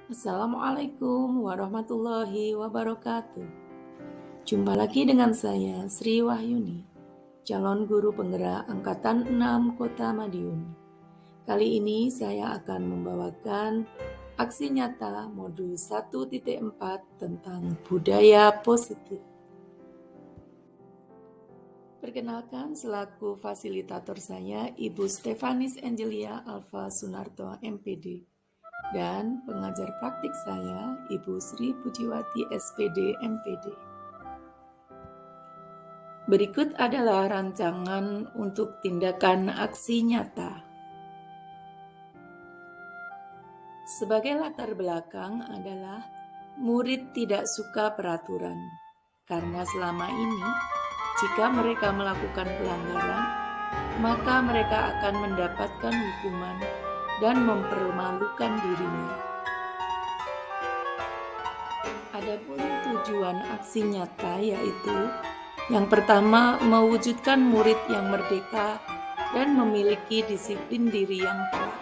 Assalamualaikum warahmatullahi wabarakatuh. Jumpa lagi dengan saya, Sri Wahyuni, calon guru penggerak Angkatan 6 Kota Madiun. Kali ini saya akan membawakan aksi nyata modul 1.4 tentang budaya positif. Perkenalkan, selaku fasilitator saya, Ibu Stefanis Angelia Alfa Sunarto, MPD. Dan pengajar praktik saya, Ibu Sri Pujiwati SPD MPD. Berikut adalah rancangan untuk tindakan aksi nyata. Sebagai latar belakang adalah murid tidak suka peraturan, karena selama ini jika mereka melakukan pelanggaran, maka mereka akan mendapatkan hukuman dan mempermalukan dirinya. Adapun tujuan aksi nyata yaitu yang pertama, mewujudkan murid yang merdeka dan memiliki disiplin diri yang kuat.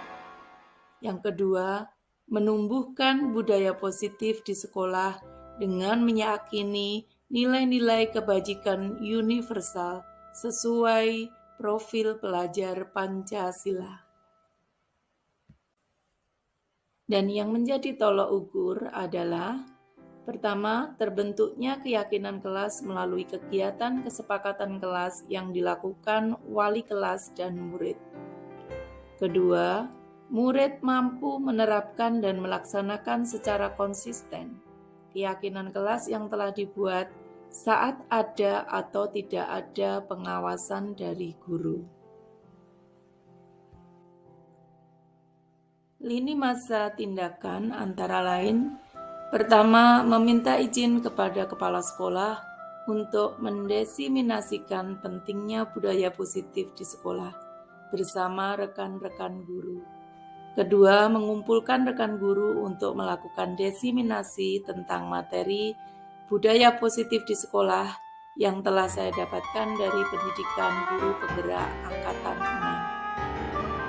Yang kedua, menumbuhkan budaya positif di sekolah dengan meyakini nilai-nilai kebajikan universal sesuai profil pelajar Pancasila. Dan yang menjadi tolok ukur adalah pertama, terbentuknya keyakinan kelas melalui kegiatan kesepakatan kelas yang dilakukan wali kelas dan murid. Kedua, murid mampu menerapkan dan melaksanakan secara konsisten keyakinan kelas yang telah dibuat saat ada atau tidak ada pengawasan dari guru. Lini masa tindakan antara lain, pertama, meminta izin kepada kepala sekolah untuk mendesiminasikan pentingnya budaya positif di sekolah bersama rekan-rekan guru. Kedua, mengumpulkan rekan guru untuk melakukan desiminasi tentang materi budaya positif di sekolah yang telah saya dapatkan dari pendidikan guru penggerak Angkatan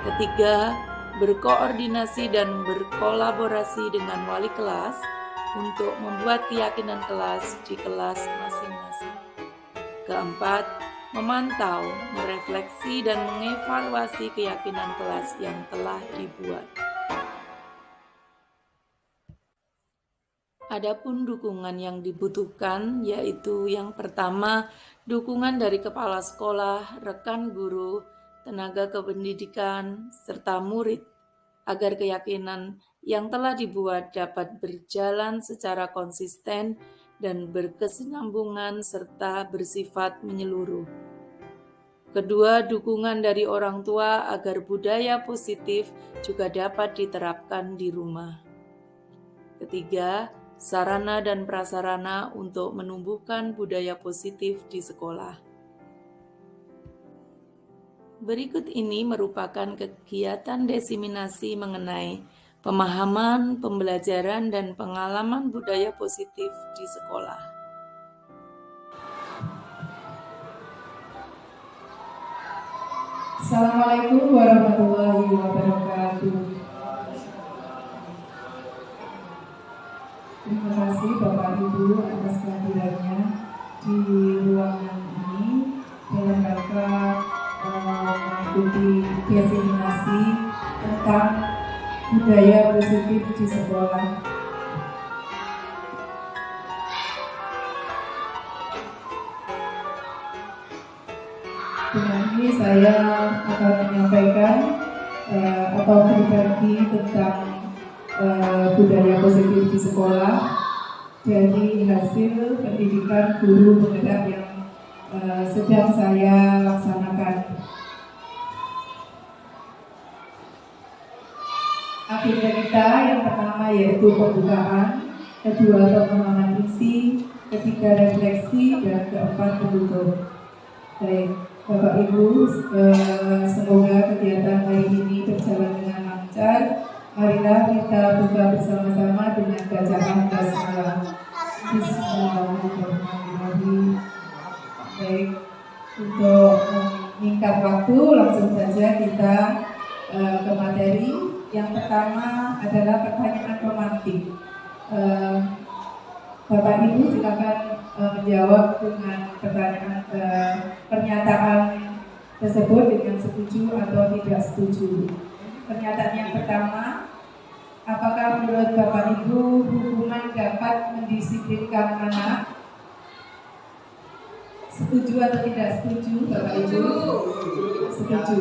6. Ketiga, berkoordinasi dan berkolaborasi dengan wali kelas untuk membuat keyakinan kelas di kelas masing-masing. Keempat, memantau, merefleksi, dan mengevaluasi keyakinan kelas yang telah dibuat. Adapun dukungan yang dibutuhkan yaitu yang pertama, dukungan dari kepala sekolah, rekan guru, tenaga kependidikan, serta murid, agar keyakinan yang telah dibuat dapat berjalan secara konsisten dan berkesinambungan serta bersifat menyeluruh. Kedua, dukungan dari orang tua agar budaya positif juga dapat diterapkan di rumah. Ketiga, sarana dan prasarana untuk menumbuhkan budaya positif di sekolah. Berikut ini merupakan kegiatan desiminasi mengenai pemahaman, pembelajaran, dan pengalaman budaya positif di sekolah. Assalamualaikum warahmatullahi wabarakatuh. Terima kasih Bapak Ibu atas kehadirannya di ruangan ini dalam rangka mengikuti desiminasi tentang budaya positif di sekolah. Dengan ini saya akan menyampaikan atau berbagi tentang budaya positif di sekolah dari hasil pendidikan guru penggerak yang sedang saya laksanakan. Agenda kita yang pertama yaitu pembukaan, kedua pemahaman isi, ketiga refleksi, dan keempat penutup. Baik, Bapak Ibu, semoga kegiatan hari ini berjalan dengan lancar. Marilah kita buka bersama-sama dengan bacaan basmalah. Bismillahirrahmanirrahim. Baik, untuk menyingkat waktu, langsung saja kita ke materi. Yang pertama adalah pertanyaan pemantik. Eh, Bapak Ibu silakan menjawab dengan pertanyaan pernyataan tersebut dengan setuju atau tidak setuju. Pernyataan yang pertama, apakah menurut Bapak Ibu hukuman dapat mendisiplinkan anak? Setuju atau tidak setuju, Bapak Ibu? Setuju.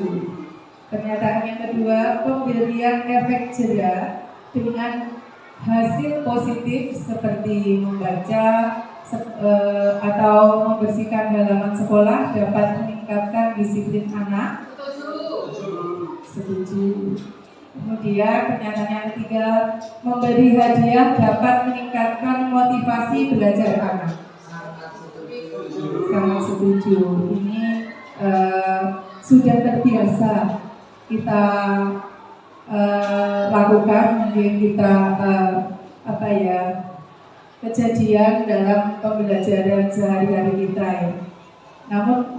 Pernyataan yang kedua, pemberian efek jera dengan hasil positif seperti membaca atau membersihkan halaman sekolah dapat meningkatkan disiplin anak. Setuju. Kemudian pernyataan yang ketiga, memberi hadiah dapat meningkatkan motivasi belajar anak. Sangat setuju. Ini sudah terbiasa kita lakukan, mungkin kita kejadian dalam pembelajaran sehari-hari kita ya. Namun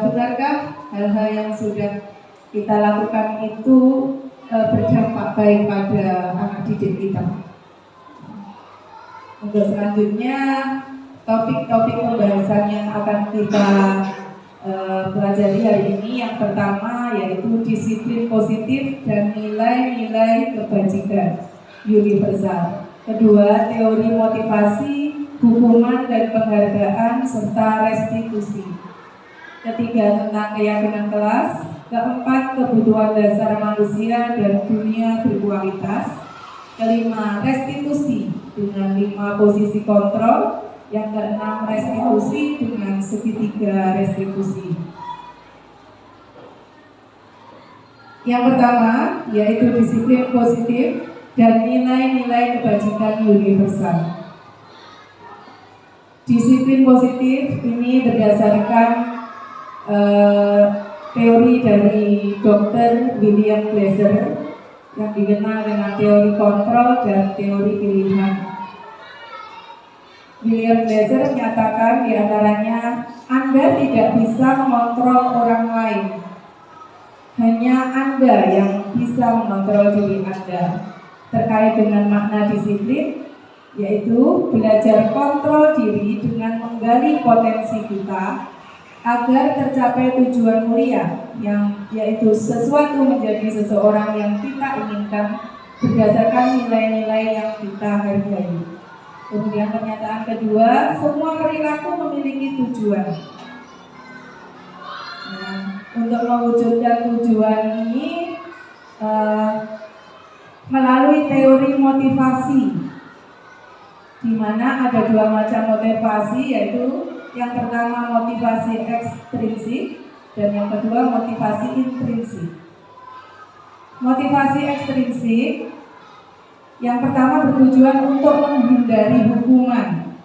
benarkah hal-hal yang sudah kita lakukan itu berdampak baik pada anak didik kita? Untuk selanjutnya topik-topik pembahasan yang akan kita pelajari hari ini, yang pertama yaitu disiplin positif dan nilai-nilai kebajikan universal. Kedua, teori motivasi, hukuman dan penghargaan serta restitusi. Ketiga, tentang keyakinan kelas. Keempat, kebutuhan dasar manusia dan dunia berkualitas. Kelima, restitusi dengan 5 posisi kontrol. Yang keenam, restitusi dengan segitiga restitusi. Yang pertama yaitu disiplin positif dan nilai-nilai kebajikan universal. Disiplin positif ini berdasarkan teori dari Dr. William Glasser yang dikenal dengan teori kontrol dan teori pilihan. William Glasser menyatakan diantaranya, Anda tidak bisa mengontrol orang lain, hanya Anda yang bisa mengontrol diri Anda. Terkait dengan makna disiplin, yaitu belajar kontrol diri dengan menggali potensi kita agar tercapai tujuan mulia, yang yaitu sesuatu menjadi seseorang yang kita inginkan berdasarkan nilai-nilai yang kita hargai. Kemudian pernyataan kedua, semua perilaku memiliki tujuan. Nah, untuk mewujudkan tujuan ini melalui teori motivasi, di mana ada 2 macam motivasi, yaitu yang pertama motivasi ekstrinsik dan yang kedua motivasi intrinsik. Motivasi ekstrinsik yang pertama bertujuan untuk menghindari hukuman.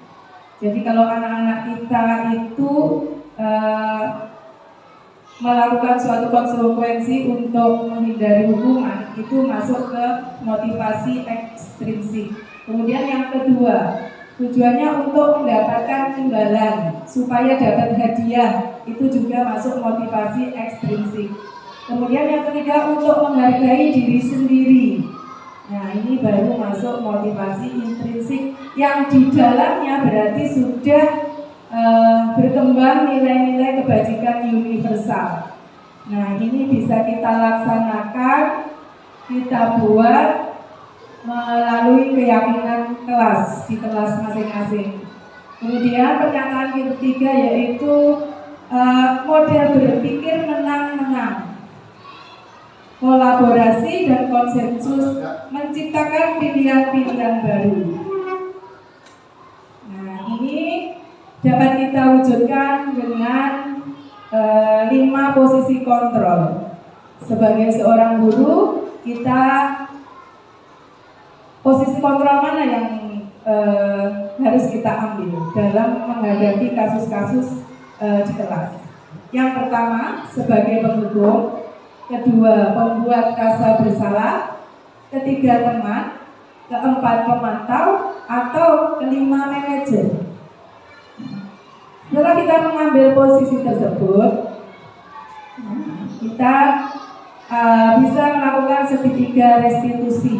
Jadi kalau anak-anak kita itu melakukan suatu konsekuensi untuk menghindari hukuman, itu masuk ke motivasi ekstrinsik. Kemudian yang kedua, tujuannya untuk mendapatkan imbalan supaya dapat hadiah, itu juga masuk motivasi ekstrinsik. Kemudian yang ketiga, untuk menghargai diri sendiri. Nah, ini baru masuk motivasi intrinsik yang di dalamnya berarti sudah berkembang nilai-nilai kebajikan universal. Nah, ini bisa kita laksanakan, kita buat melalui keyakinan kelas di kelas masing-masing. Kemudian pernyataan ketiga yaitu model berpikir menang-menang, kolaborasi dan konsensus menciptakan pilihan-pilihan baru. Nah, ini dapat kita wujudkan dengan 5 posisi kontrol. Sebagai seorang guru, kita posisi kontrol mana yang harus kita ambil dalam menghadapi kasus-kasus di kelas? Yang pertama, sebagai penghukum. Kedua, pembuat rasa bersalah. Ketiga, teman. Keempat, pemantau. Atau kelima, manajer. Setelah kita mengambil posisi tersebut, kita bisa melakukan segitiga restitusi.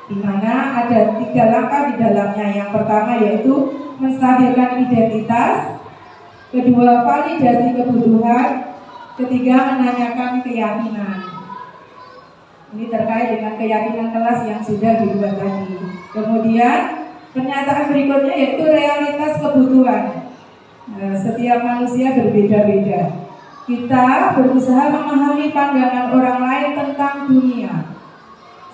di mana ada 3 langkah di dalamnya. Yang pertama yaitu menstabilkan identitas, kedua validasi kebutuhan, ketiga menanyakan keyakinan. Ini terkait dengan keyakinan kelas yang sudah dibuat tadi. Kemudian pernyataan berikutnya yaitu realitas kebutuhan. Setiap manusia berbeda-beda. Kita berusaha memahami pandangan orang lain tentang dunia.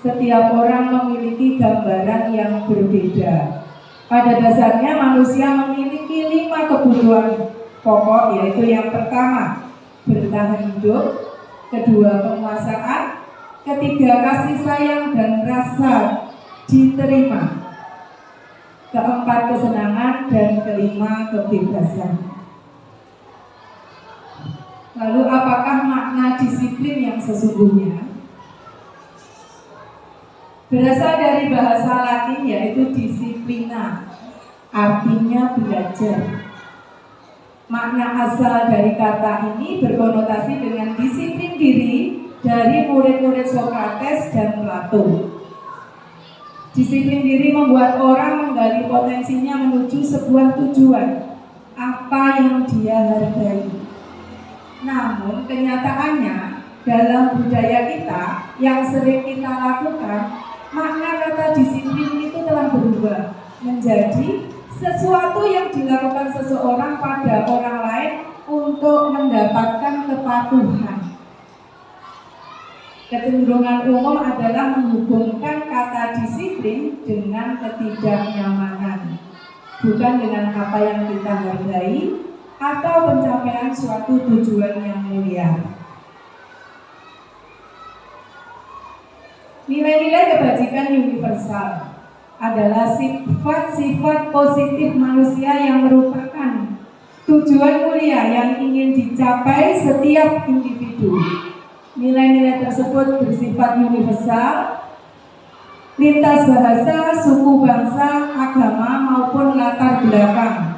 Setiap orang memiliki gambaran yang berbeda. Pada dasarnya manusia memiliki 5 kebutuhan pokok, yaitu yang pertama bertahan hidup, kedua penguasaan, ketiga kasih sayang dan rasa diterima, keempat kesenangan, dan kelima kebebasan. Lalu apakah makna disiplin yang sesungguhnya? Berasal dari bahasa Latin yaitu disiplina, artinya belajar. Makna asal dari kata ini berkonotasi dengan disiplin diri dari murid-murid Sokrates dan Plato. Disiplin diri membuat orang menggali potensinya menuju sebuah tujuan, apa yang dia hargai. Namun kenyataannya dalam budaya kita yang sering kita lakukan, makna kata disiplin itu telah berubah menjadi sesuatu yang dilakukan seseorang pada orang lain untuk mendapatkan kepatuhan. Kecenderungan umum adalah menghubungkan kata disiplin dengan ketidaknyamanan, bukan dengan apa yang kita hargai atau pencapaian suatu tujuan yang mulia. Nilai-nilai kebajikan universal adalah sifat-sifat positif manusia yang merupakan tujuan mulia yang ingin dicapai setiap individu. Nilai-nilai tersebut bersifat universal, lintas bahasa, suku, bangsa, agama, maupun latar belakang.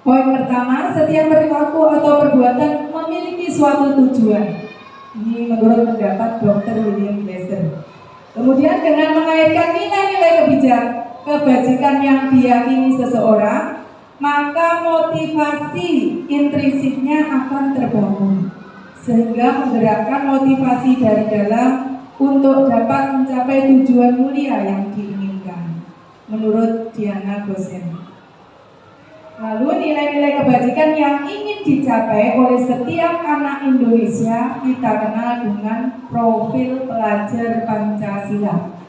Poin pertama, setiap perilaku atau perbuatan memiliki suatu tujuan. Ini menurut pendapat Dr. William Glasser. Kemudian dengan mengaitkan nilai-nilai kebajikan yang diyakini seseorang, maka motivasi intrinsiknya akan terbangun, sehingga menggerakkan motivasi dari dalam untuk dapat mencapai tujuan mulia yang diinginkan, menurut Diana Gosen. Lalu nilai-nilai kebajikan yang ingin dicapai oleh setiap anak Indonesia kita kenal dengan profil pelajar Pancasila.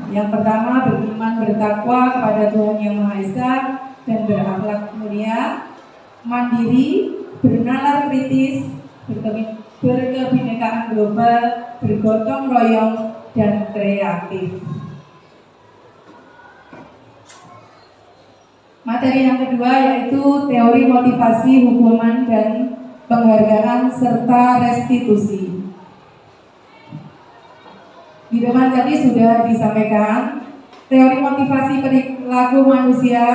Yang pertama, beriman bertakwa kepada Tuhan Yang Maha Esa dan berakhlak mulia, mandiri, bernalar kritis, berkebinekaan global, bergotong royong, dan kreatif. Materi yang kedua yaitu teori motivasi, hukuman, dan penghargaan serta restitusi. Di depan tadi sudah disampaikan teori motivasi perilaku manusia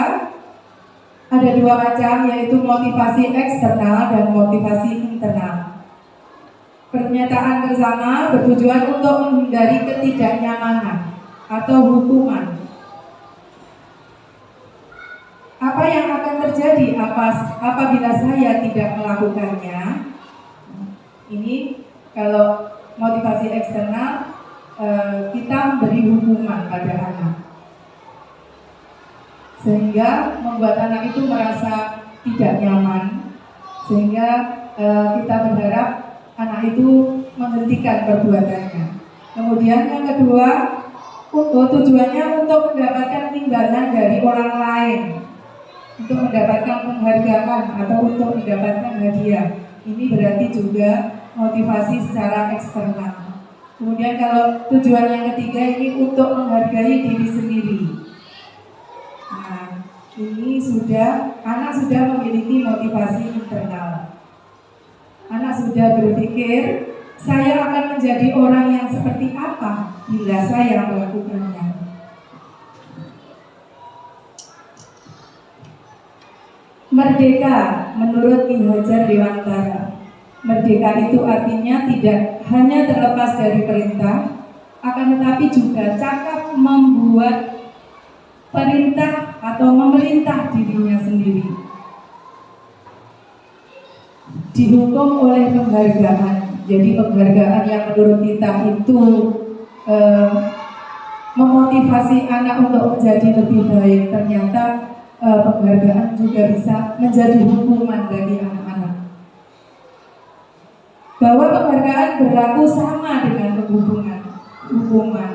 ada 2 macam, yaitu motivasi eksternal dan motivasi internal. Pernyataan bersama bertujuan untuk menghindari ketidaknyamanan atau hukuman. Apa yang akan terjadi apabila saya tidak melakukannya? Ini kalau motivasi eksternal, kita memberi hukuman pada anak, sehingga membuat anak itu merasa tidak nyaman, sehingga kita berharap anak itu menghentikan perbuatannya. Kemudian yang kedua, tujuannya untuk mendapatkan imbalan dari orang lain, untuk mendapatkan penghargaan atau untuk mendapatkan hadiah. Ini berarti juga motivasi secara eksternal. Kemudian kalau tujuan yang ketiga ini untuk menghargai diri sendiri. Nah, ini anak sudah memiliki motivasi internal. Anak sudah berpikir, saya akan menjadi orang yang seperti apa bila saya melakukannya. Merdeka menurut Ki Hajar Dewantara. Merdeka itu artinya tidak hanya terlepas dari perintah, akan tetapi juga cakap membuat perintah atau memerintah dirinya sendiri. Dihukum oleh penghargaan. Jadi penghargaan yang menurut kita itu memotivasi anak untuk menjadi lebih baik, ternyata penghargaan juga bisa menjadi hukuman bagi anak-anak. Bahwa penghargaan berlaku sama dengan hukuman.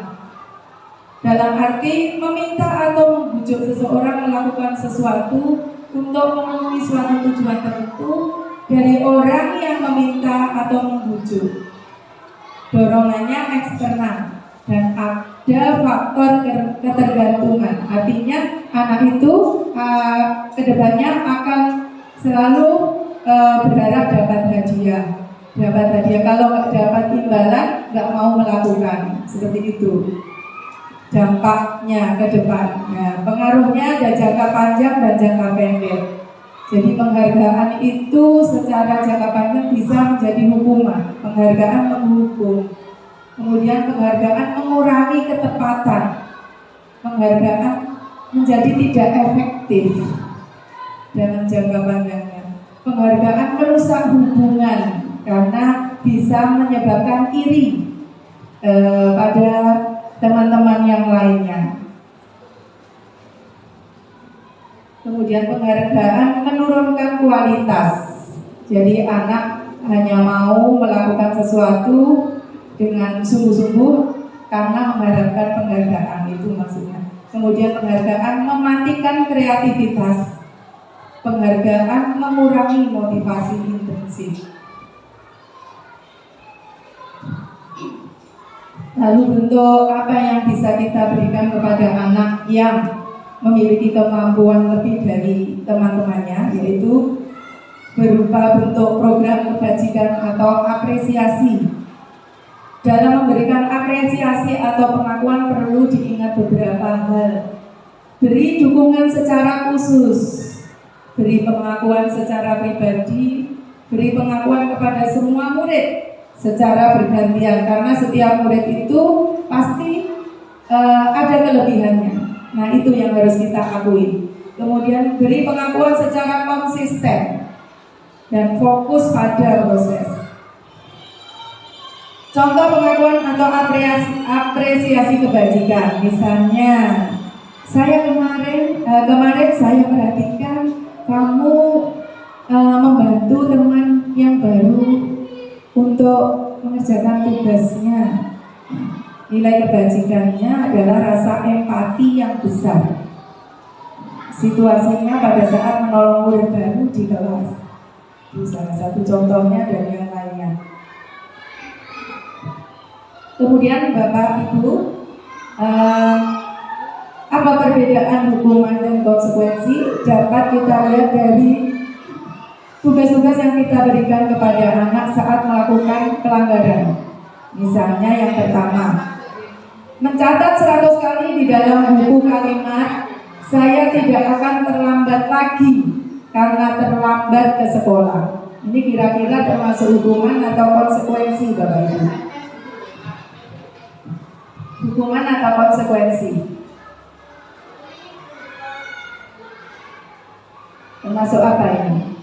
Dalam arti meminta atau membujuk seseorang melakukan sesuatu untuk memenuhi suatu tujuan tertentu dari orang yang meminta atau membujuk. Dorongannya eksternal dan ada faktor ketergantungan. Artinya anak itu kedepannya akan selalu berharap dapat hadiah. Kalau nggak dapat imbalan, nggak mau melakukan. Seperti itu. Dampaknya ke depan. Nah, pengaruhnya ada jangka panjang dan jangka pendek. Jadi penghargaan itu secara jangka panjang bisa menjadi hukuman. Penghargaan menghukum. Kemudian penghargaan mengurangi ketepatan. Penghargaan menjadi tidak efektif dalam jangka panjangnya. Penghargaan merusak hubungan karena bisa menyebabkan iri pada teman-teman yang lainnya. Kemudian penghargaan menurunkan kualitas. Jadi anak hanya mau melakukan sesuatu dengan sungguh-sungguh karena mengharapkan penghargaan, itu maksudnya. Kemudian penghargaan mematikan kreativitas. Penghargaan mengurangi motivasi intrinsik. Lalu bentuk apa yang bisa kita berikan kepada anak yang memiliki kemampuan lebih dari teman-temannya, yaitu berupa bentuk program kebajikan atau apresiasi. Dalam memberikan apresiasi atau pengakuan perlu diingat beberapa hal. Beri dukungan secara khusus, beri pengakuan secara pribadi, beri pengakuan kepada semua murid secara bergantian, karena setiap murid itu pasti ada kelebihannya. Nah, itu yang harus kita akui. Kemudian beri pengakuan secara konsisten dan fokus pada proses. Contoh pengakuan atau apresiasi kebajikan, misalnya saya kemarin saya perhatikan kamu membantu teman yang baru untuk mengerjakan tugasnya. Nilai kebajikannya adalah rasa empati yang besar. Situasinya pada saat menolong murid baru di kelas. Itu salah satu contohnya dan yang lainnya. Kemudian Bapak Ibu, apa perbedaan hukuman dan konsekuensi dapat kita lihat dari tugas-tugas yang kita berikan kepada anak saat melakukan pelanggaran. Misalnya yang pertama, mencatat 100 kali di dalam buku kalimat, saya tidak akan terlambat lagi karena terlambat ke sekolah. Ini kira-kira termasuk hukuman atau konsekuensi, Bapak Ibu? Hukuman atau konsekuensi? Termasuk apa ini?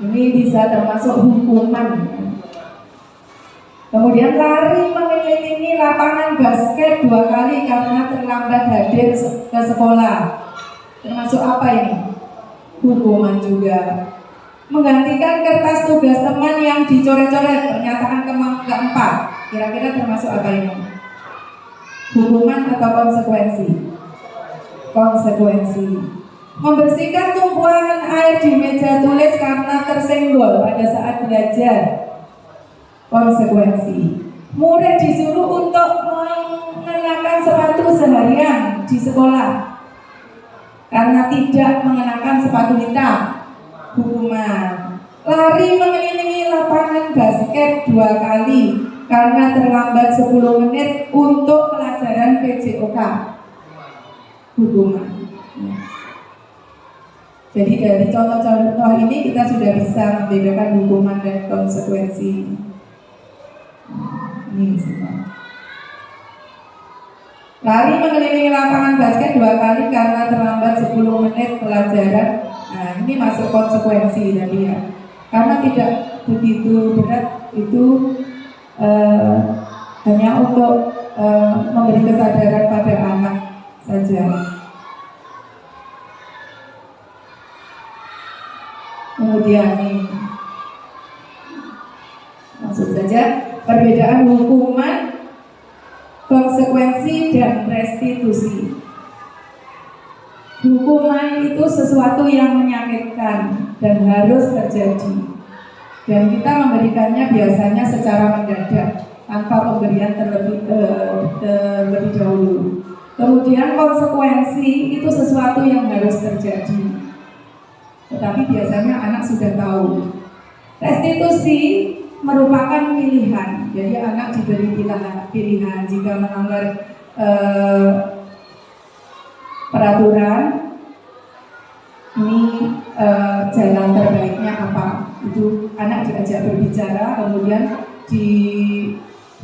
Ini bisa termasuk hukuman. Kemudian lari mengelilingi lapangan basket 2 kali karena terlambat hadir ke sekolah. Termasuk apa ini? Hukuman juga. Menggantikan kertas tugas teman yang dicoret-coret, pernyataan keempat. Kira-kira termasuk apa ini? Hukuman atau konsekuensi? Konsekuensi. Membersihkan tumpuan air di meja tulis karena tersenggol pada saat belajar. Konsekuensi. Murid disuruh untuk mengenakan sepatu seharian di sekolah karena tidak mengenakan sepatu hitam. Hukuman. Lari mengelilingi lapangan basket 2 kali karena terlambat 10 menit untuk pelajaran PJOK. Hukuman. Jadi dari contoh-contoh ini kita sudah bisa membedakan hukuman dan konsekuensi. Ini semua. Lari mengelilingi lapangan basket 2 kali karena terlambat 10 menit pelajaran. Nah, ini masuk konsekuensi tadi ya. Karena tidak begitu berat, itu hanya untuk memberi kesadaran pada anak saja. Kemudian ini langsung saja perbedaan hukuman, konsekuensi, dan restitusi. Hukuman itu sesuatu yang menyakitkan dan harus terjadi, dan kita memberikannya biasanya secara mendadak tanpa pemberian terlebih dahulu. Kemudian konsekuensi itu sesuatu yang harus terjadi, tetapi biasanya anak sudah tahu. Restitusi merupakan pilihan, jadi anak diberi pilihan jika melanggar peraturan, ini jalan terbaiknya apa? Itu anak diajak berbicara, kemudian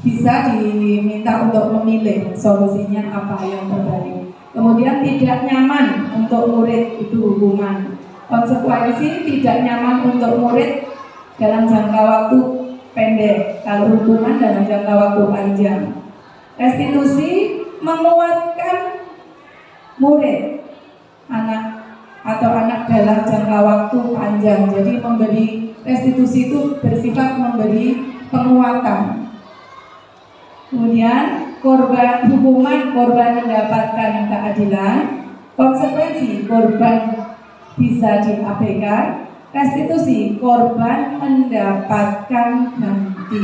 bisa diminta untuk memilih solusinya apa yang terbaik. Kemudian tidak nyaman untuk murid, itu hukuman. Konsekuensi tidak nyaman untuk murid dalam jangka waktu pendek, kalau hukuman dalam jangka waktu panjang. Restitusi menguatkan murid, anak dalam jangka waktu panjang. Jadi memberi restitusi itu bersifat memberi penguatan. Kemudian hukuman korban mendapatkan keadilan, konsekuensi korban bisa diabaikan, restitusi korban mendapatkan ganti.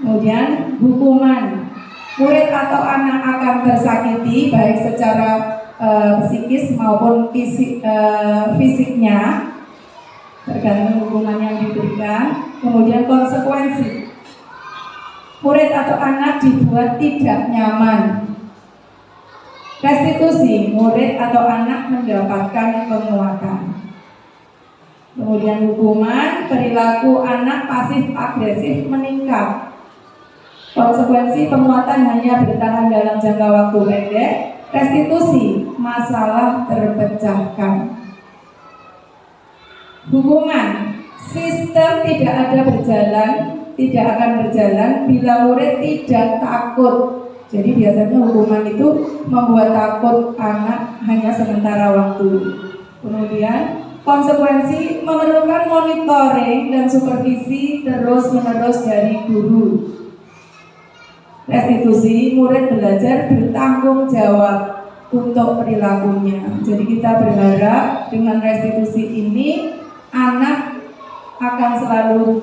Kemudian hukuman, murid atau anak akan tersakiti baik secara psikis maupun fisiknya, tergantung hukuman yang diberikan. Kemudian konsekuensi, murid atau anak dibuat tidak nyaman. Restitusi, murid atau anak mendapatkan penguatan. Kemudian hukuman, perilaku anak pasif agresif meningkat. Konsekuensi, penguatan hanya bertahan dalam jangka waktu pendek. Restitusi, masalah terpecahkan. Hukuman, sistem tidak akan berjalan bila murid tidak takut. Jadi biasanya hukuman itu membuat takut anak hanya sementara waktu. Kemudian konsekuensi memerlukan monitoring dan supervisi terus-menerus dari guru. Restitusi, murid belajar bertanggung jawab untuk perilakunya. Jadi kita berharap dengan restitusi ini anak akan selalu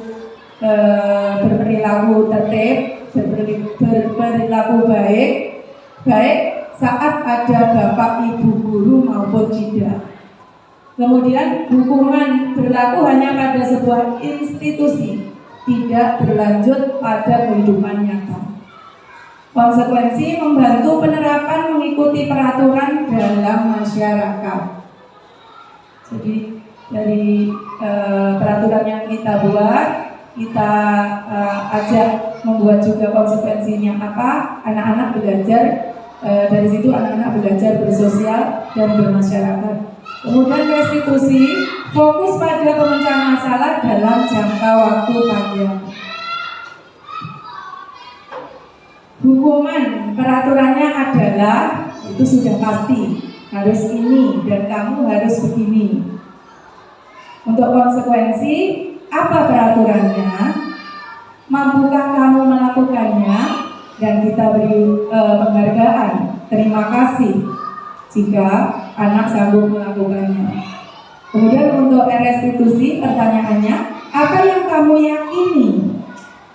berperilaku tertib, berperilaku baik saat ada bapak ibu guru maupun tidak. Kemudian hukuman berlaku hanya pada sebuah institusi, tidak berlanjut pada kehidupan nyata. Konsekuensi membantu penerapan mengikuti peraturan dalam masyarakat. Jadi dari peraturan yang kita buat, kita ajak membuat juga konsekuensinya apa. Anak-anak belajar, dari situ anak-anak belajar bersosial dan bermasyarakat. Kemudian restitusi, fokus pada pemecahan masalah dalam jangka waktu panjang. Hukuman, peraturannya adalah, itu sudah pasti, harus ini dan kamu harus begini. Untuk konsekuensi, apa peraturannya? Mampukah kamu melakukannya? Dan kita beri penghargaan, terima kasih jika anak sanggup melakukannya. Kemudian untuk restitusi, pertanyaannya, apa yang kamu yakini?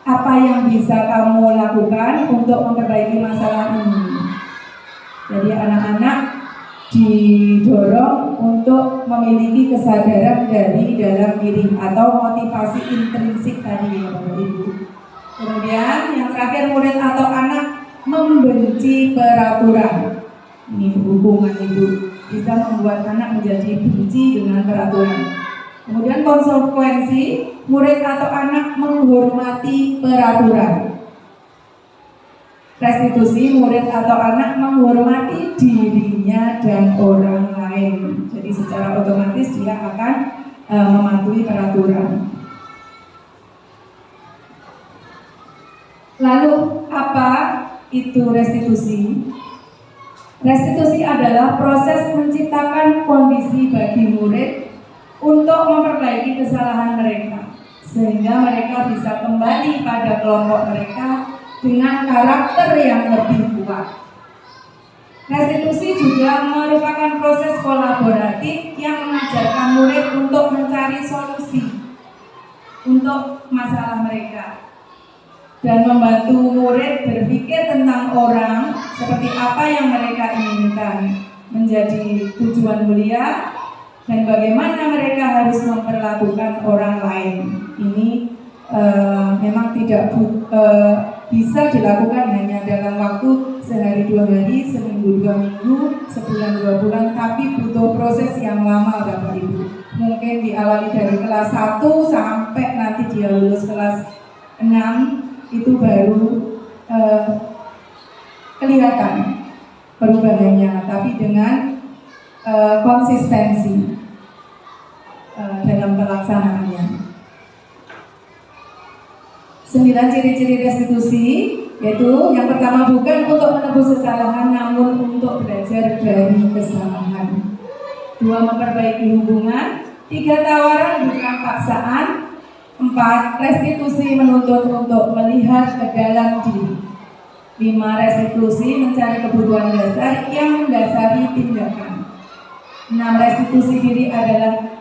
Apa yang bisa kamu lakukan untuk memperbaiki masalah ini? Jadi anak-anak didorong untuk memiliki kesadaran dari dalam diri atau motivasi intrinsik tadi ya Bapak Ibu. Kemudian yang terakhir, murid atau anak membenci peraturan. Ini hukuman itu. bisa membuat anak menjadi benci dengan peraturan. Kemudian konsekuensi, murid atau anak menghormati peraturan. Restitusi, murid atau anak menghormati dirinya dan orang lain. Jadi secara otomatis dia akan mematuhi peraturan. Lalu apa itu restitusi? Restitusi adalah proses menciptakan kondisi bagi murid untuk memperbaiki kesalahan mereka, sehingga mereka bisa kembali pada kelompok mereka dengan karakter yang lebih kuat. Restitusi juga merupakan proses kolaboratif yang mengajarkan murid untuk mencari solusi untuk masalah mereka dan membantu murid berpikir tentang orang seperti apa yang mereka inginkan menjadi tujuan mulia dan bagaimana mereka harus memperlakukan orang lain. Ini memang tidak bisa dilakukan hanya dalam waktu sehari 2 hari, seminggu 2 minggu, sebulan 2 bulan, tapi butuh proses yang lama Bapak Ibu. Mungkin diawali dari kelas 1 sampai nanti dia lulus kelas 6, itu baru kelihatan perubahannya, tapi dengan konsistensi dalam pelaksanaannya. 9 ciri-ciri restitusi, yaitu yang pertama bukan untuk menebus kesalahan, namun untuk belajar dari kesalahan. 2 memperbaiki hubungan. 3 tawaran bukan paksaan. 4 restitusi menuntut untuk melihat ke dalam diri. 5 restitusi mencari kebutuhan dasar yang mendasari tindakan. 6 restitusi diri adalah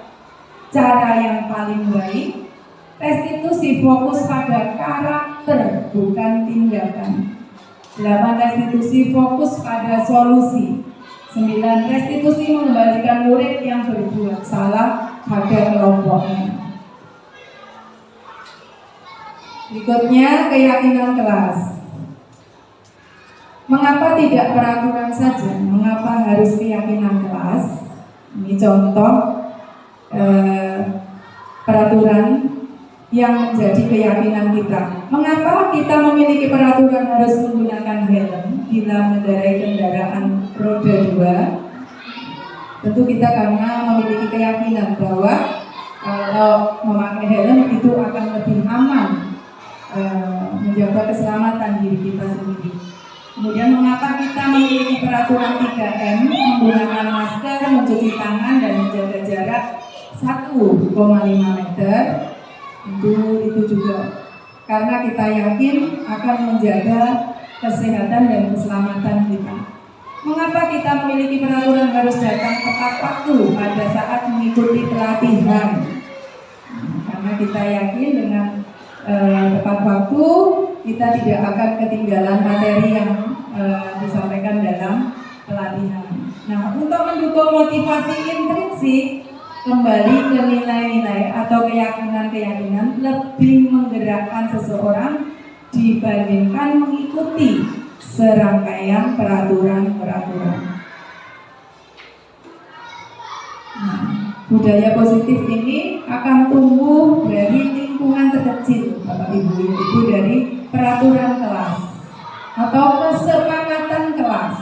cara yang paling baik. Restitusi fokus pada karakter bukan tindakan. 8 restitusi fokus pada solusi. 9 restitusi mengembalikan murid yang berbuat salah pada kelompoknya. Berikutnya keyakinan kelas. Mengapa tidak peraturan saja? Mengapa harus keyakinan kelas? Ini contoh peraturan yang menjadi keyakinan kita. Mengapa kita memiliki peraturan harus menggunakan helm bila mengendarai kendaraan roda 2? Tentu kita karena memiliki keyakinan bahwa kalau memakai helm itu akan lebih aman, menjaga keselamatan diri kita sendiri. Kemudian mengapa kita memiliki peraturan 3M, menggunakan masker, mencuci tangan, dan menjaga jarak 1,5 meter? Itu juga karena kita yakin akan menjaga kesehatan dan keselamatan kita. Mengapa kita memiliki peraturan harus datang tepat waktu pada saat mengikuti pelatihan? Karena kita yakin dengan tepat waktu kita tidak akan ketinggalan materi yang disampaikan dalam pelatihan. Nah, untuk mendukung motivasi intrinsik, kembali ke nilai-nilai atau keyakinan-keyakinan lebih menggerakkan seseorang dibandingkan mengikuti serangkaian peraturan-peraturan. Nah, budaya positif ini akan tumbuh dari lingkungan terkecil, Bapak Ibu, yaitu dari peraturan kelas atau kesepakatan kelas.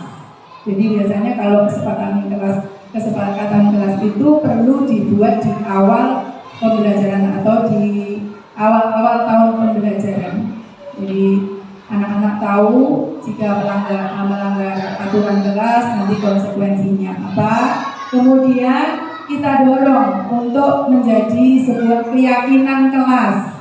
Jadi biasanya kalau kesepakatan kelas itu perlu dibuat di awal pembelajaran atau di awal-awal tahun pembelajaran. Jadi anak-anak tahu jika melanggar aturan kelas nanti konsekuensinya apa. Kemudian kita dorong untuk menjadi sebuah keyakinan kelas.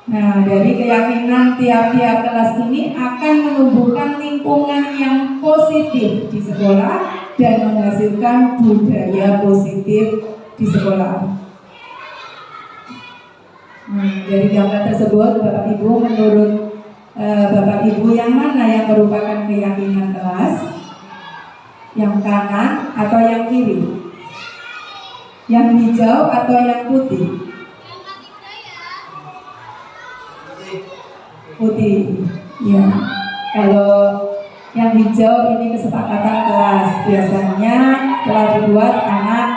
Nah, dari keyakinan tiap-tiap kelas ini akan menumbuhkan lingkungan yang positif di sekolah dan menghasilkan budaya positif di sekolah. Nah, dari gambar tersebut, Bapak Ibu, menurut Bapak Ibu yang mana yang merupakan keyakinan kelas? Yang kanan atau yang kiri? Yang hijau atau yang putih? Putih, ya. Kalau Yang hijau ini kesepakatan kelas. Biasanya telah dibuat anak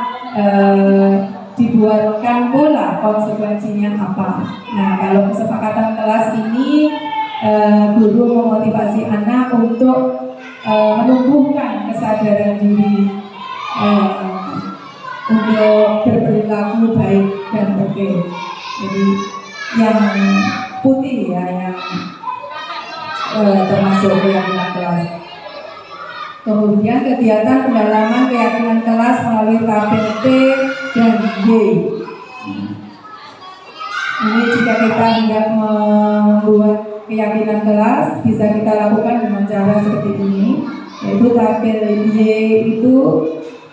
dibuatkan pula konsekuensinya apa. Nah, kalau kesepakatan kelas ini guru memotivasi anak untuk menumbuhkan kesadaran diri untuk berperilaku baik dan betul. Jadi yang putih ya, yang termasuk keyakinan kelas. Kemudian kegiatan pendalaman keyakinan kelas melalui tabel T dan Y. Ini jika kita hendak membuat keyakinan kelas, bisa kita lakukan dengan cara seperti ini, yaitu tabel Y itu,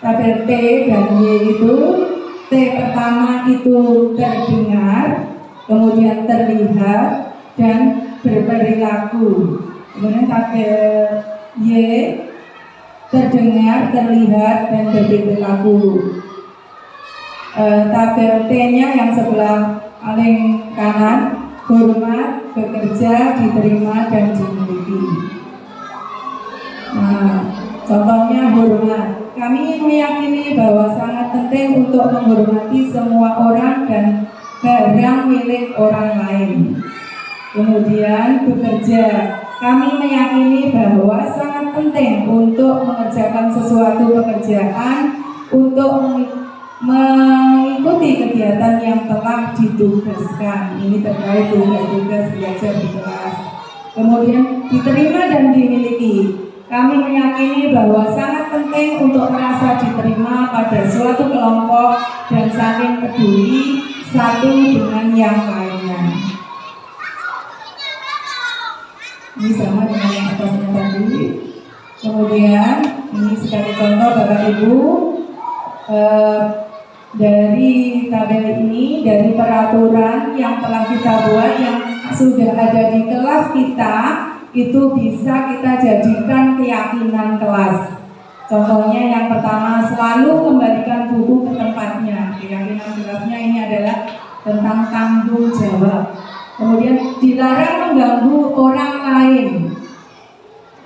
tabel T dan Y itu, T pertama itu terdengar, kemudian terlihat dan berperilaku. Kemudian tabel Y terdengar, terlihat dan berperilaku. Tabel T-nya yang sebelah paling kanan, hormat, bekerja, diterima dan dimiliki. Nah, contohnya hormat. Kami meyakini bahwa sangat penting untuk menghormati semua orang dan barang milik orang lain. Kemudian bekerja. Kami meyakini bahwa sangat penting untuk mengerjakan sesuatu pekerjaan untuk mengikuti kegiatan yang telah ditugaskan. Ini terkait tugas-tugas belajar di kelas. Kemudian diterima dan dimiliki. Kami meyakini bahwa sangat penting untuk merasa diterima pada suatu kelompok dan saling peduli satu dengan yang lainnya. Ini sama dengan yang atasnya tadi. Kemudian ini sebagai contoh Bapak Ibu, dari tabel ini, dari peraturan yang telah kita buat yang sudah ada di kelas kita, itu bisa kita jadikan keyakinan kelas. Contohnya yang pertama, selalu kembalikan buku ke tempatnya. Keyakinan kelasnya ini adalah tentang tanggung jawab. Kemudian dilarang mengganggu orang lain.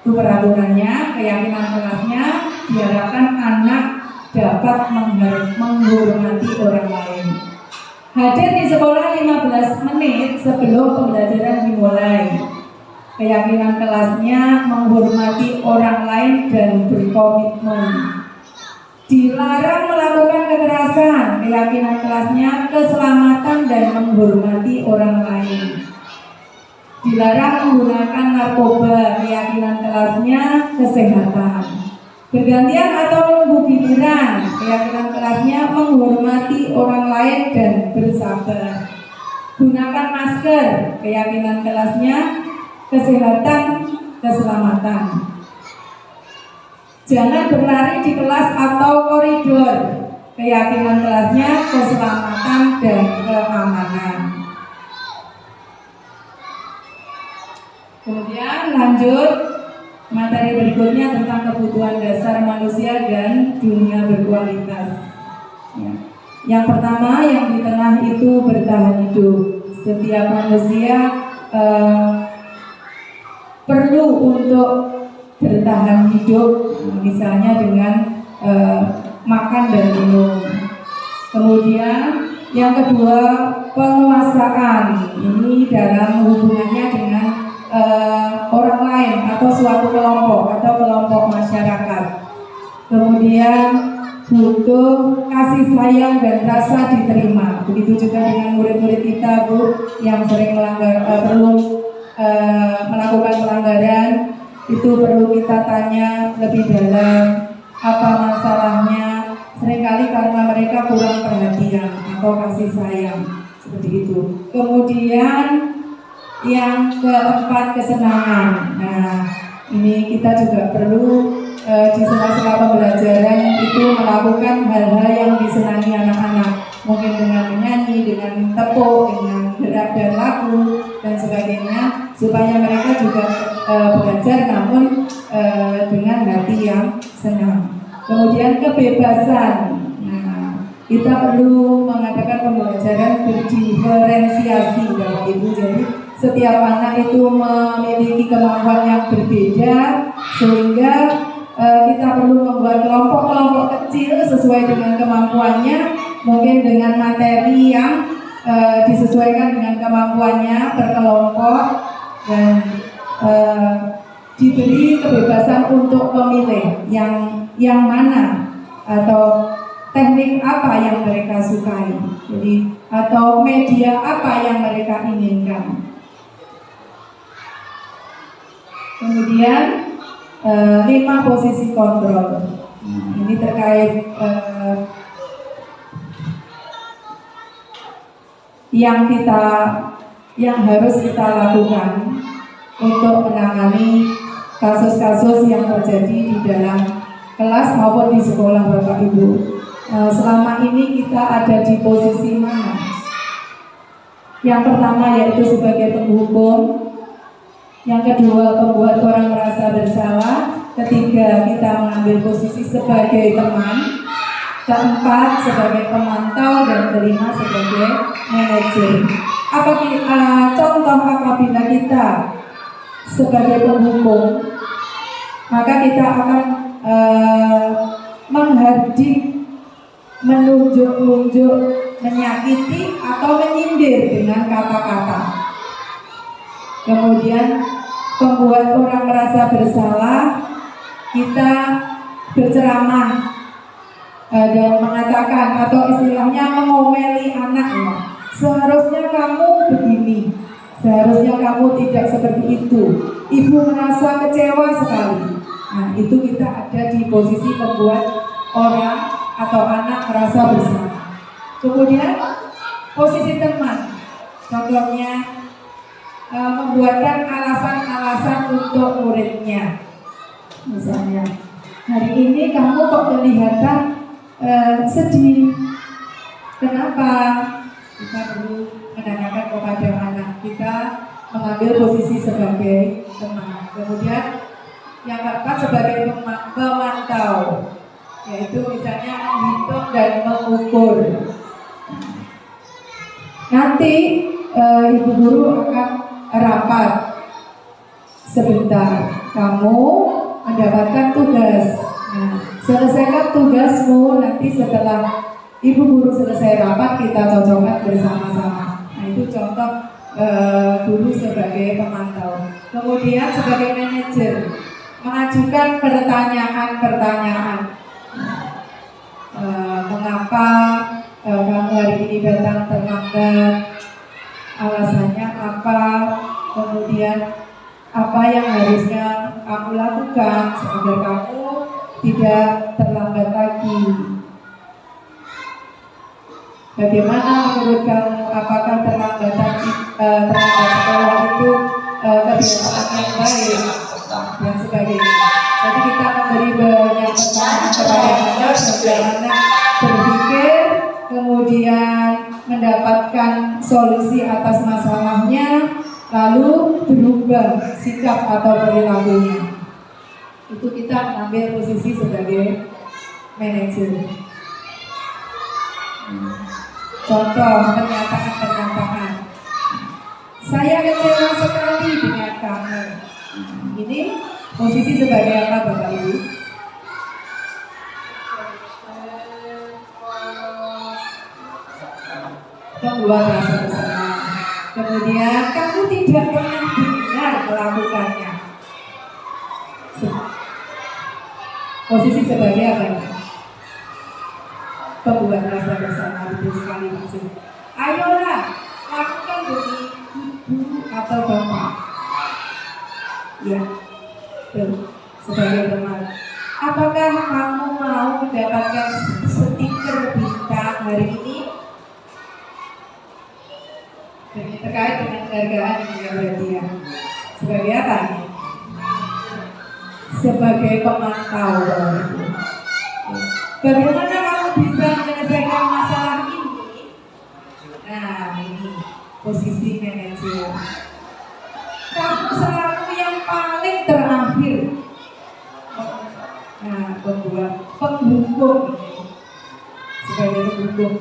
Itu peraturannya. Keyakinan kelasnya diharapkan anak dapat menghormati orang lain. Hadir di sekolah 15 menit sebelum pembelajaran dimulai. Keyakinan kelasnya menghormati orang lain dan berkomitmen. Dilarang melakukan kekerasan. Keyakinan kelasnya keselamatan dan menghormati orang lain. Dilarang menggunakan narkoba. Keyakinan kelasnya kesehatan. Bergantian atau menunggu giliran. Keyakinan kelasnya menghormati orang lain dan bersabar. Gunakan masker. Keyakinan kelasnya kesehatan, keselamatan. Jangan berlari di kelas atau koridor. Keyakinan kelasnya keselamatan dan keamanan. Kemudian lanjut materi berikutnya tentang kebutuhan dasar manusia dan dunia berkualitas. Yang pertama, yang di tengah itu bertahan hidup. Setiap manusia perlu untuk bertahan hidup, misalnya dengan makan dan minum. Kemudian yang kedua, penguasaan. Ini dalam hubungannya dengan orang lain atau suatu kelompok atau kelompok masyarakat. Kemudian butuh kasih sayang dan rasa diterima. Begitu juga dengan murid-murid kita, Bu, yang sering perlu melakukan pelanggaran. Itu perlu kita tanya lebih dalam apa masalahnya. Seringkali karena mereka kurang perhatian atau kasih sayang, seperti itu. Kemudian yang keempat, kesenangan. Nah, ini kita juga perlu di sela-sela pembelajaran itu melakukan hal-hal yang disenangi anak-anak. Mungkin dengan menyanyi, dengan tepuk, dengan gerak dan lagu dan sebagainya, supaya mereka juga belajar namun dengan hati yang senang. Kemudian kebebasan. Nah, kita perlu mengadakan pembelajaran berdiferensiasi, Bapak Ibu. Jadi setiap anak itu memiliki kemampuan yang berbeda sehingga kita perlu membuat kelompok-kelompok kecil sesuai dengan kemampuannya, mungkin dengan materi yang disesuaikan dengan kemampuannya berkelompok, dan diberi kebebasan untuk memilih yang mana atau teknik apa yang mereka sukai, jadi atau media apa yang mereka inginkan. Kemudian 5 posisi kontrol. Ini terkait yang harus kita lakukan untuk menangani kasus-kasus yang terjadi di dalam kelas maupun di sekolah Bapak Ibu. Selama ini kita ada di posisi mana? Yang pertama yaitu sebagai penghukum, yang kedua pembuat orang merasa bersalah, ketiga kita mengambil posisi sebagai teman, keempat sebagai pemantau, dan kelima sebagai manajer. Contoh apabila kita sebagai penghukum, maka kita akan menghardik, menunjuk-nunjuk, menyakiti atau menyindir dengan kata-kata. Kemudian pembuat orang merasa bersalah, kita berceramah dan mengatakan atau istilahnya mengomeli anaknya, seharusnya kamu begini, seharusnya kamu tidak seperti itu, ibu merasa kecewa sekali. Nah, itu kita ada di posisi membuat orang atau anak merasa bersalah. Kemudian posisi teman, contohnya membuatkan alasan-alasan untuk muridnya. Misalnya, hari ini kamu kok kelihatan sedih. Kenapa? Kita perlu menanyakan kepada anak kita, mengambil posisi sebagai teman. Kemudian yang keempat sebagai pemantau, yaitu misalnya menghitung dan mengukur. Nanti ibu guru akan rapat sebentar, kamu mendapatkan tugas. Nah, selesaikan tugasmu, nanti setelah ibu guru selesai rapat kita cocokkan bersama-sama. Nah, itu contoh guru sebagai pemantau. Kemudian sebagai manajer, mengajukan pertanyaan-pertanyaan. Mengapa kamu hari ini datang terlambat? Alasannya apa? Kemudian apa yang harusnya kamu lakukan agar kamu tidak terlambat lagi? Bagaimana menurut kamu? Apakah terlambat sekolah itu kebiasaan yang baik dan sebagainya? Jadi kita memberi banyak pertanyaan kepada anak agar anak berpikir, kemudian mendapatkan solusi atas masalahnya, lalu berubah sikap atau perilakunya. Itu kita mengambil posisi sebagai manajer. Contoh pernyataan-pernyataan, saya kecewa sekali dengan kamu. Ini posisi sebagai apa Bapak Ibu? Membuat rasa bersalah. Kemudian kamu tidak pernah benar melakukannya. Posisi sebagai apa? Pembuat rasa bersalah. Betul sekali maksud. Ayolah lakukan demi ibu atau bapak. Ya, betul. Sebagai teman. Apakah kamu mau mendapatkan stiker bintang hari ini? Terkait dengan penghargaan juga berarti ya. Sebagai apa? Sebagai pemantau. Bagaimana kamu bisa menyelesaikan masalah ini? Nah, ini posisi manajer. Kamu selalu yang paling terakhir. Nah, pembuat penghukum sebagai penghukum.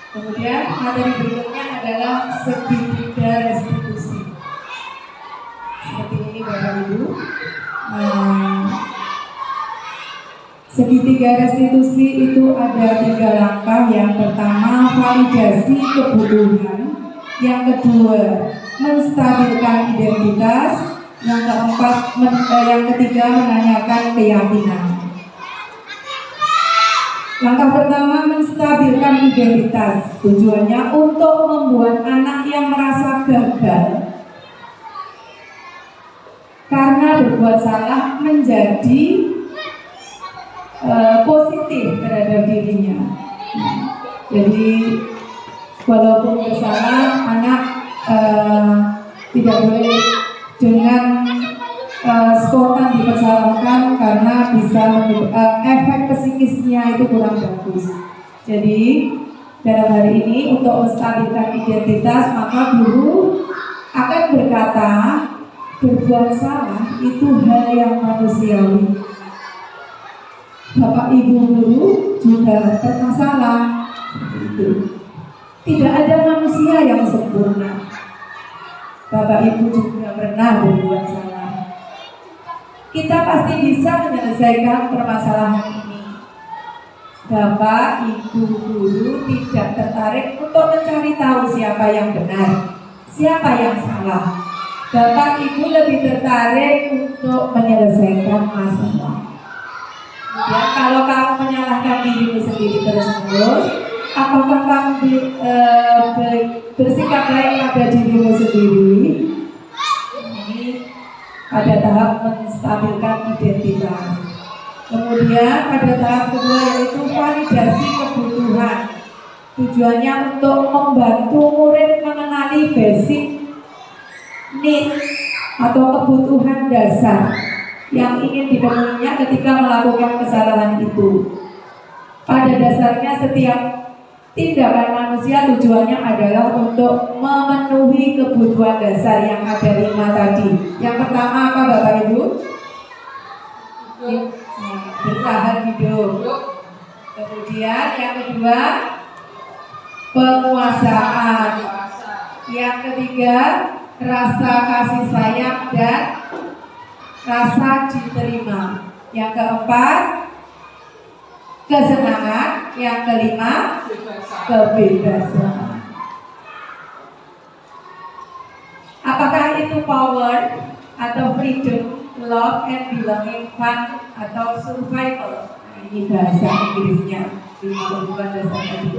Kemudian materi berikutnya adalah segitiga restitusi. Seperti ini Bapak Ibu. Segitiga restitusi itu ada 3 langkah. Yang pertama, validasi kebutuhan. Yang kedua, menstabilkan identitas. Yang ketiga, menanyakan keyakinan. Langkah pertama, menstabilkan identitas. Tujuannya untuk membuat anak yang merasa gagal karena berbuat salah menjadi positif terhadap dirinya. Jadi walaupun bersalah, anak tidak boleh dengan spontan dipersalahkan karena bisa efek psikisnya itu kurang bagus. Jadi dalam hari ini untuk menstabilkan identitas, maka guru akan berkata berbuat salah itu hal yang manusiawi. Bapak Ibu guru juga pernah salah. Tidak ada manusia yang sempurna. Bapak Ibu juga pernah berbuat salah. Kita pasti bisa menyelesaikan permasalahan ini. Bapak Ibu guru tidak tertarik untuk mencari tahu siapa yang benar, siapa yang salah. Bapak Ibu lebih tertarik untuk menyelesaikan masalah. Ya, kalau kamu menyalahkan dirimu sendiri terus-menerus, apakah kamu bersikap baik pada dirimu sendiri? Ini pada tahap menstabilkan identitas. Kemudian pada tahap kedua yaitu validasi kebutuhan. Tujuannya untuk membantu murid mengenali basic need atau kebutuhan dasar yang ingin dipenuhinya ketika melakukan kesalahan itu. Pada dasarnya setiap tindakan manusia tujuannya adalah untuk memenuhi kebutuhan dasar yang ada 5 tadi. Yang pertama apa Bapak Ibu? Bertahan hidup. Kemudian yang kedua, penguasaan. Yang ketiga, rasa kasih sayang dan rasa diterima. Yang keempat, kesenangan. Yang kelima, kebebasan. Apakah itu power atau freedom, love and belonging, fun atau survival? Nah, ini bahasa Inggrisnya di kebutuhan dasar tadi.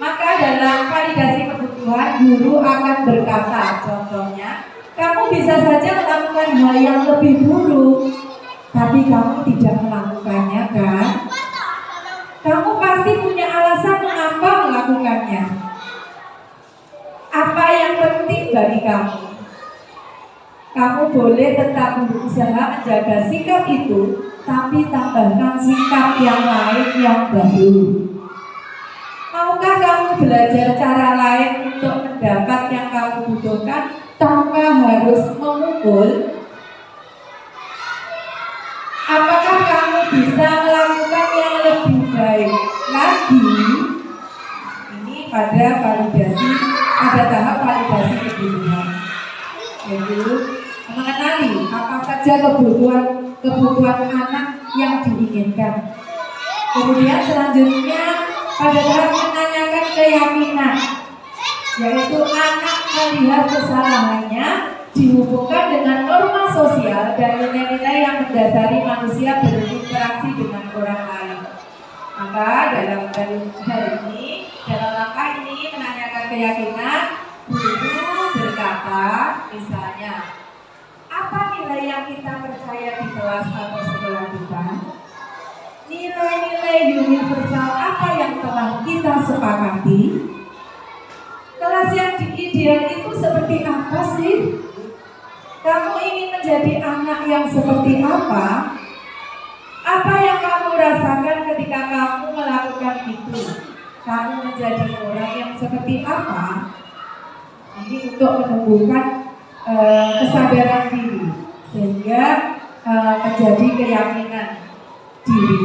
Maka dalam validasi kebutuhan, guru akan berkata, contohnya, kamu bisa saja melakukan hal yang lebih buruk, tapi kamu tidak melakukannya, kan? Kamu pasti punya alasan mengapa melakukannya. Apa yang penting bagi kamu? Kamu boleh tetap berusaha menjaga sikap itu, tapi tambahkan sikap yang lain yang baru. Maukah kamu belajar cara lain untuk mendapat yang kamu butuhkan tanpa harus memukul? Apakah kamu bisa melakukan yang lebih baik lagi? Ini pada validasi, pada tahap validasi kebutuhan. Yaitu mengenali apa saja kebutuhan anak yang diinginkan. Kemudian selanjutnya pada tahap menanyakan keyakinan, yaitu anak melihat kesalahannya dihubungkan dengan norma sosial dan nilai-nilai yang mendasari manusia berinteraksi dengan orang lain. Maka dalam langkah ini menanyakan keyakinan, guru berkata, misalnya, apa nilai yang kita percaya di kelas atau sekolah kita? Nilai-nilai universal apa yang telah kita sepakati? Kelas yang ideal itu seperti apa sih? Kamu ingin menjadi anak yang seperti apa? Apa yang kamu rasakan ketika kamu melakukan itu? Kamu menjadi orang yang seperti apa? Ini untuk menumbuhkan kesadaran diri, sehingga menjadi keyakinan diri.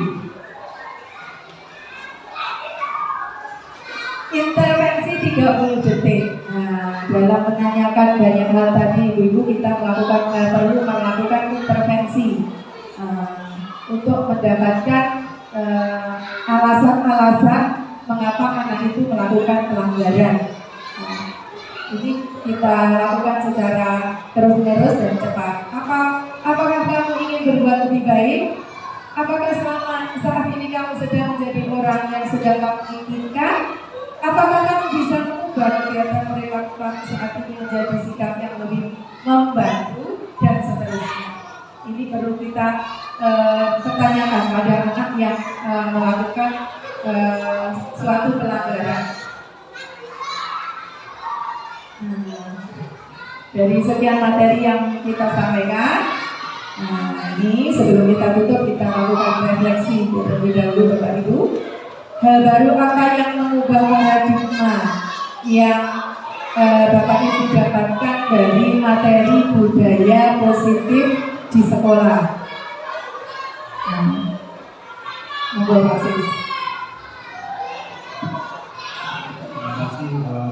dalam menanyakan banyak hal tadi Ibu-ibu, kita perlu melakukan intervensi untuk mendapatkan alasan-alasan mengapa anak itu melakukan pelanggaran. Ini kita lakukan secara terus-menerus dan cepat. Apakah kamu ingin berbuat lebih baik? Apakah saat ini kamu sedang menjadi orang yang sedang kamu inginkan? Apakah kamu bisa mengubah kegiatan perilaku kamu saat ini menjadi sikap yang lebih membantu dan seterusnya? Ini perlu kita pertanyakan pada anak yang melakukan suatu pelanggaran. Dari sekian materi yang kita sampaikan, ini sebelum kita tutup, kita lakukan refleksi terlebih dahulu Bapak Ibu. Hal baru apa yang mengubah paradigma yang Bapak Ibu dapatkan dari materi budaya positif di sekolah? Monggo Pak Sis. Terima kasih.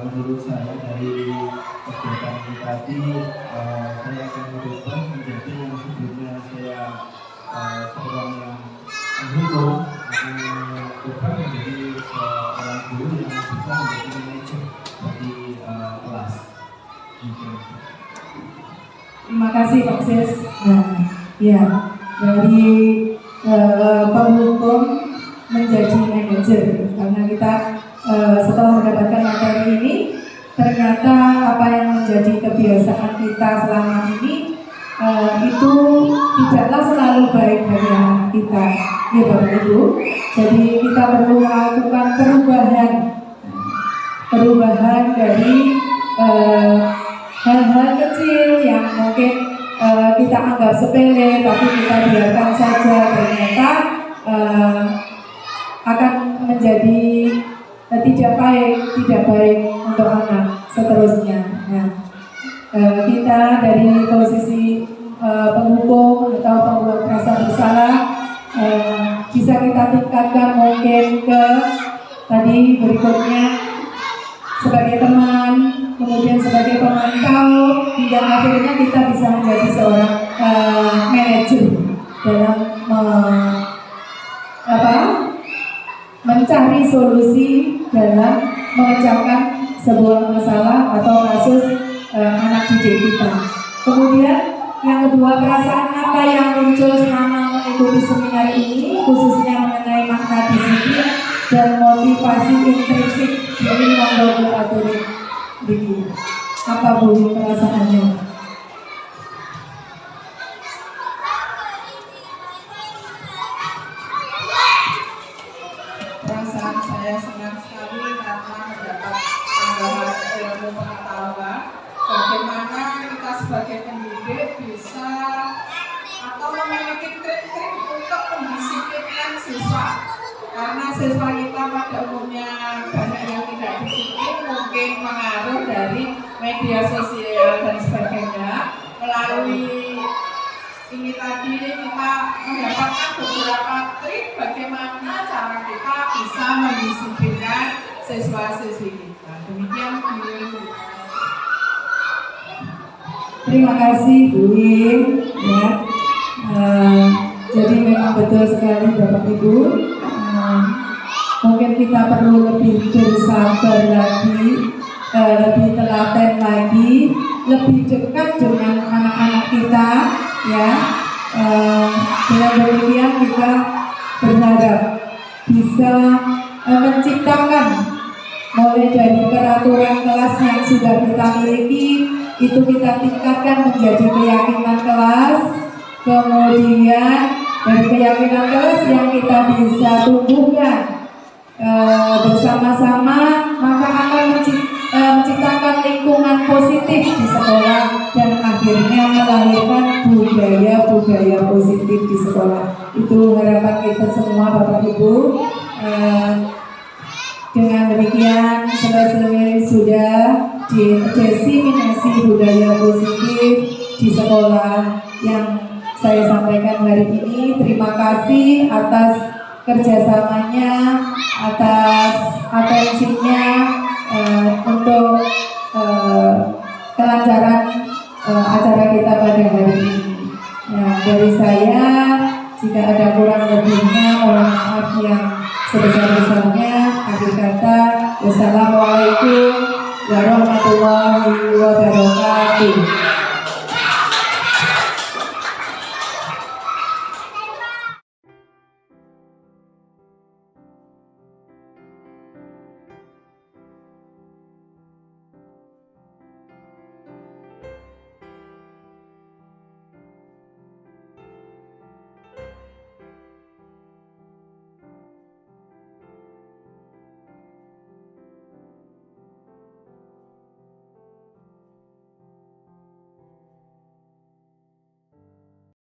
Menurut saya dari kegiatan ini tadi, saya akan mencoba menjadi yang sebelumnya saya seorang yang menghukum, mencoba menjadi seorang guru yang bisa menjadi manajer bagi kelas. Terima kasih Pak Sis. Ya, dari penghukum menjadi manajer, karena kita setelah mendapatkan materi ini, ternyata apa yang menjadi kebiasaan kita selama ini itu tidaklah selalu baik bagi anak kita, ya Bapak Ibu. Jadi kita perlu melakukan perubahan dari hal-hal kecil yang mungkin kita anggap sepele, tapi kita biarkan saja, ternyata akan menjadi tidak baik untuk anak seterusnya. Nah, kita dari posisi penghukum atau pembuat rasa bersalah bisa kita tingkatkan mungkin ke tadi berikutnya sebagai teman, kemudian sebagai pemantau, hingga akhirnya kita bisa menjadi seorang manajer dalam mencari solusi dalam memecahkan sebuah masalah atau kasus anak didik kita. Kemudian yang kedua, perasaan apa yang muncul selama mengikuti seminar ini, khususnya mengenai makna disiplin dan motivasi intrinsik. Jadi monggo atur Diki. Apa Bu perasaannya? Perasaan saya senang sekali karena mendapat tambahan ilmu pengetahuan bagaimana kita sebagai pendidik bisa atau memiliki trik-trik untuk mendisiplinkan siswa, karena siswa kita pada umumnya banyak yang tidak disiplin, mungkin pengaruh dari media sosial dan sebagainya. Melalui ini tadi kita mendapatkan beberapa trik bagaimana cara kita bisa mendisiplinkan siswa-siswi kita. Demikian Bu. Terima kasih Bu Win. Ya. Jadi memang betul sekali Bapak Ibu. Mungkin kita perlu lebih bersabar lagi, lebih telaten lagi, lebih dekat dengan anak-anak kita, ya. Dengan demikian kita berharap bisa menciptakan mulai dari peraturan kelas yang sudah kita miliki, itu kita tingkatkan menjadi keyakinan kelas, kemudian dari keyakinan kelas yang kita bisa tumbuhkan bersama-sama, maka akan menciptakan lingkungan positif di sekolah dan akhirnya melahirkan budaya-budaya positif di sekolah. Itu harapan kita semua Bapak Ibu. Dengan demikian selesai sudah diseminasi budaya positif di sekolah yang saya sampaikan hari ini. Terima kasih atas kerjasamanya, atas atensinya untuk kelancaran acara kita pada hari ini. Nah, dari saya, jika ada kurang lebihnya, mohon maaf yang sebesar-besarnya. Akhir kata, wassalamualaikum warahmatullahi wabarakatuh.